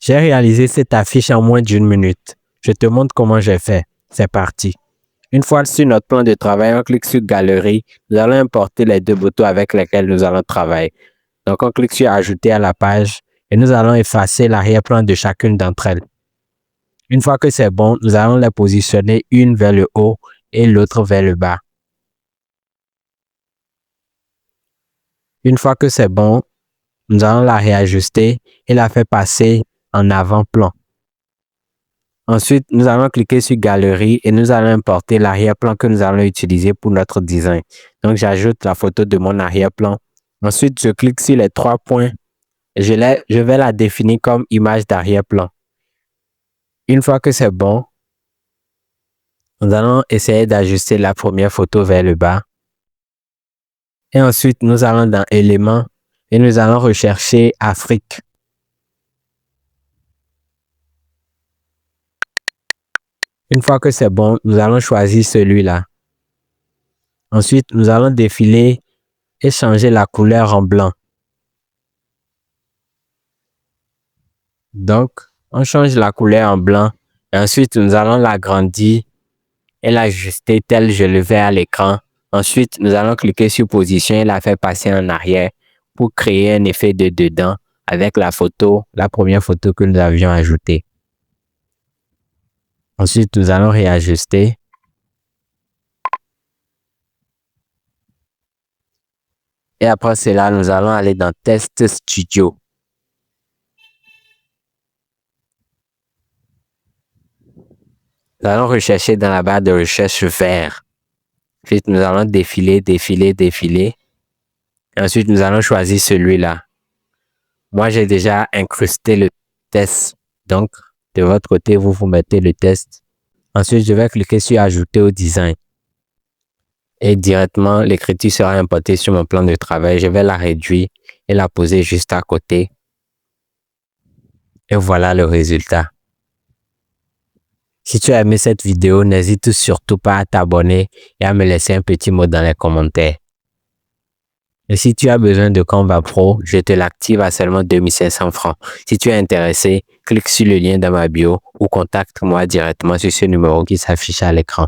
J'ai réalisé cette affiche en moins d'1 minute. Je te montre comment j'ai fait. C'est parti. Une fois sur notre plan de travail, on clique sur Galerie. Nous allons importer les 2 boutons avec lesquels nous allons travailler. Donc, on clique sur Ajouter à la page et nous allons effacer l'arrière-plan de chacune d'entre elles. Une fois que c'est bon, nous allons les positionner une vers le haut et l'autre vers le bas. Une fois que c'est bon, nous allons la réajuster et la faire passer en avant-plan. Ensuite, nous allons cliquer sur Galerie et nous allons importer l'arrière-plan que nous allons utiliser pour notre design. Donc, j'ajoute la photo de mon arrière-plan. Ensuite, je clique sur les 3 points. Je vais la définir comme image d'arrière-plan. Une fois que c'est bon, nous allons essayer d'ajuster la première photo vers le bas. Et ensuite, nous allons dans Éléments et nous allons rechercher Afrique. Une fois que c'est bon, nous allons choisir celui-là. Ensuite, nous allons défiler et changer la couleur en blanc. Donc, on change la couleur en blanc et ensuite, nous allons l'agrandir et l'ajuster tel je le fais à l'écran. Ensuite, nous allons cliquer sur Position et la faire passer en arrière pour créer un effet de dedans avec la première photo que nous avions ajoutée. Ensuite, nous allons réajuster. Et après cela, nous allons aller dans Test Studio. Nous allons rechercher dans la barre de recherche vert. Ensuite, nous allons défiler. Et ensuite, nous allons choisir celui-là. Moi, j'ai déjà incrusté le test. Donc, de votre côté, vous mettez le test. Ensuite, je vais cliquer sur Ajouter au design. Et directement, l'écriture sera importée sur mon plan de travail. Je vais la réduire et la poser juste à côté. Et voilà le résultat. Si tu as aimé cette vidéo, n'hésite surtout pas à t'abonner et à me laisser un petit mot dans les commentaires. Et si tu as besoin de Canva Pro, je te l'active à seulement 2500 francs. Si tu es intéressé, clique sur le lien dans ma bio ou contacte-moi directement sur ce numéro qui s'affiche à l'écran.